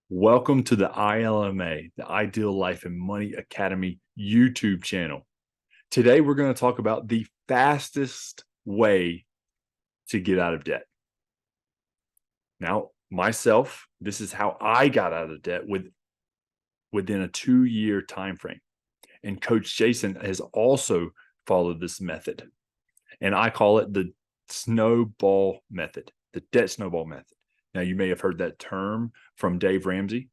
Welcome to the ILMA, the Ideal Life and Money Academy YouTube channel. Today, we're going to talk about the fastest way to get out of debt. Now, myself, this is how I got out of debt within a 2-year time frame. And Coach Jason has also followed this method. And I call it the snowball method, the debt snowball method. Now, you may have heard that term from Dave Ramsey,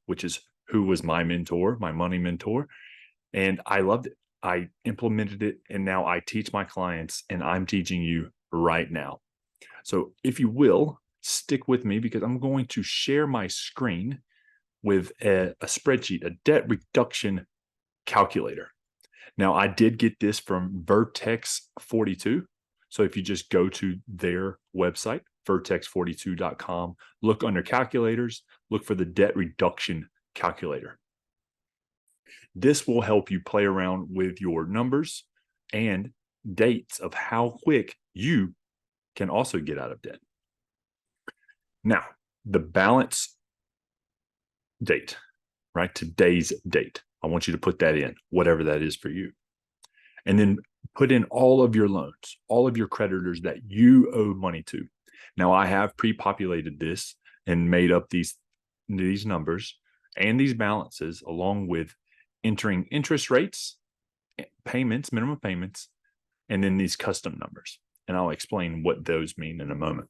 who was my mentor, my money mentor, and I loved it. I implemented it, and now I teach my clients, and I'm teaching you right now. So if you will, stick with me because I'm going to share my screen with a spreadsheet, a debt reduction calculator. Now, I did get this from Vertex 42. So if you just go to their website, vertex42.com, look under calculators, look for the debt reduction calculator. This will help you play around with your numbers and dates of how quick you can also get out of debt. Now, the balance date, right? Today's date. I want you to put that in, whatever that is for you. And then put in all of your loans, all of your creditors that you owe money to. Now, I have pre-populated this and made up these numbers and these balances along with entering interest rates, payments, minimum payments, and then these custom numbers. And I'll explain what those mean in a moment.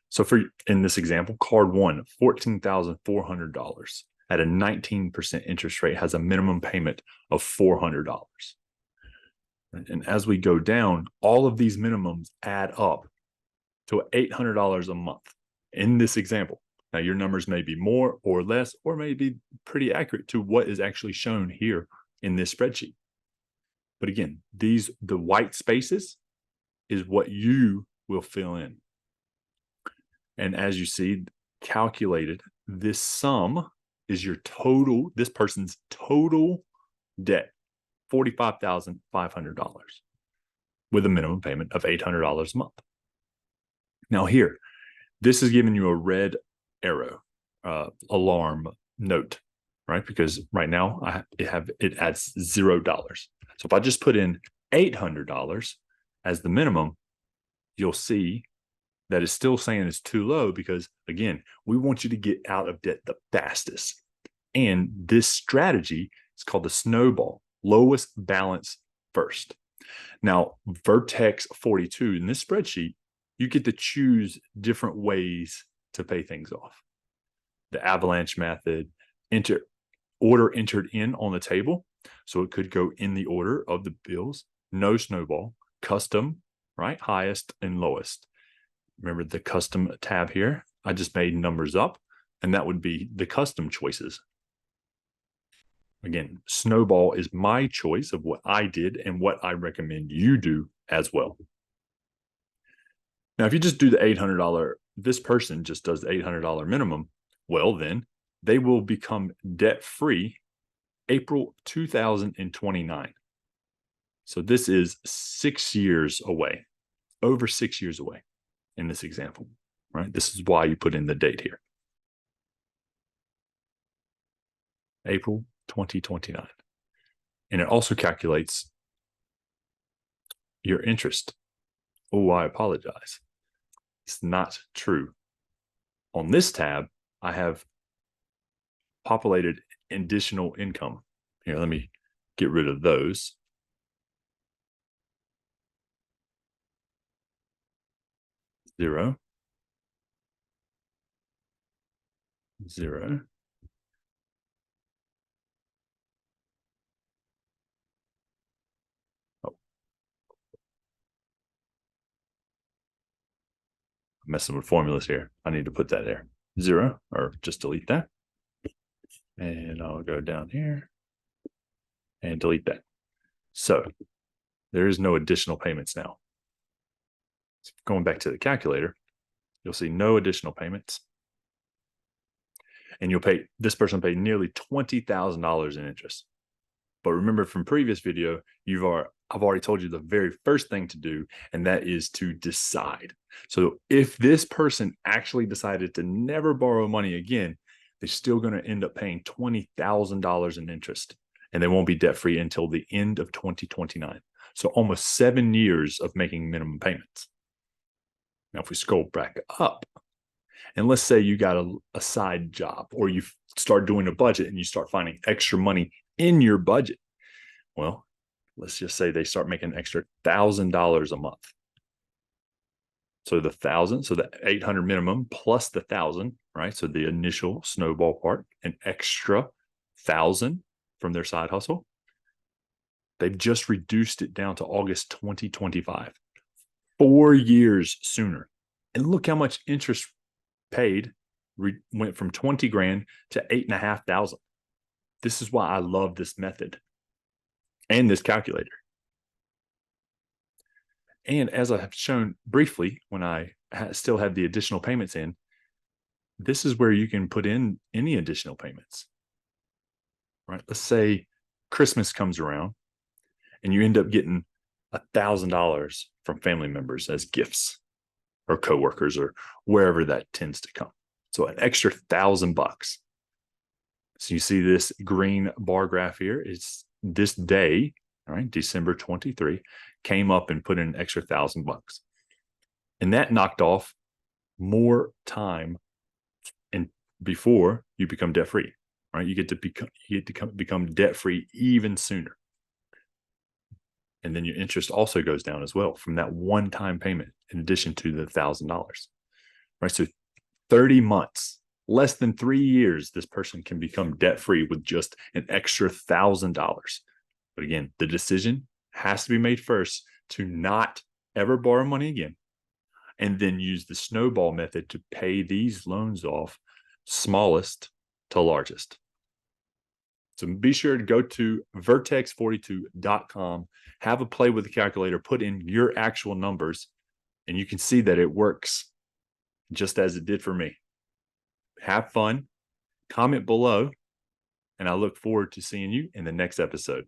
So in this example, card one, $14,400 at a 19% interest rate has a minimum payment of $400. And as we go down, all of these minimums add up to $800 a month in this example. Now, your numbers may be more or less, or may be pretty accurate to what is actually shown here in this spreadsheet. But again, the white spaces is what you will fill in. And as you see, calculated, this sum is your total, this person's total debt, $45,500 with a minimum payment of $800 a month. Now here, this is giving you a red arrow alarm note, right? Because right now it adds $0. So if I just put in $800 as the minimum, you'll see that it's still saying it's too low because, again, we want you to get out of debt the fastest. And this strategy is called the snowball, lowest balance first. Now, Vertex 42, in this spreadsheet, you get to choose different ways to pay things off. The avalanche method, order entered in on the table. So it could go in the order of the bills, no snowball, custom, right? Highest and lowest. Remember the custom tab here? I just made numbers up, and that would be the custom choices. Again, snowball is my choice of what I did and what I recommend you do as well. Now, if you just do the $800, this person just does the $800 minimum, well, then they will become debt-free April 2029. So this is 6 years away, over 6 years away in this example, right? This is why you put in the date here. April 2029. And it also calculates your interest. Oh, I apologize. It's not true. On this tab, I have populated additional income. Here, let me get rid of those. Zero. Oh. I'm messing with formulas here. I need to put that there. 0, or just delete that. And I'll go down here and delete that. So there is no additional payments now. So going back to the calculator, you'll see no additional payments. And this person will pay nearly $20,000 in interest. But remember from previous video, I've already told you the very first thing to do, and that is to decide. So if this person actually decided to never borrow money again, they're still going to end up paying $20,000 in interest, and they won't be debt-free until the end of 2029. So almost 7 years of making minimum payments. Now, if we scroll back up, and let's say you got a side job, or you start doing a budget and you start finding extra money in your budget. Well, let's just say they start making an extra $1,000 a month. So the 1,000, so the 800 minimum plus the 1,000, right? So the initial snowball part, an extra 1,000 from their side hustle. They've just reduced it down to August 2025, 4 years sooner. And look how much interest paid went from 20 grand to 8,500. This is why I love this method and this calculator. And as I have shown briefly, when I still have the additional payments in, this is where you can put in any additional payments, right? Let's say Christmas comes around and you end up getting $1,000 from family members as gifts, or coworkers, or wherever that tends to come. So an extra $1,000. So you see this green bar graph here. It's this day, all right, December 23, came up and put in an extra $1,000. And that knocked off more time and before you become debt free, right? You get to become debt free even sooner. And then your interest also goes down as well from that one-time payment, in addition to the $1,000, right? So 30 months, less than 3 years, this person can become debt-free with just an extra $1,000. But again, the decision has to be made first to not ever borrow money again, and then use the snowball method to pay these loans off, smallest to largest. So be sure to go to vertex42.com, have a play with the calculator, put in your actual numbers, and you can see that it works just as it did for me. Have fun, comment below, and I look forward to seeing you in the next episode.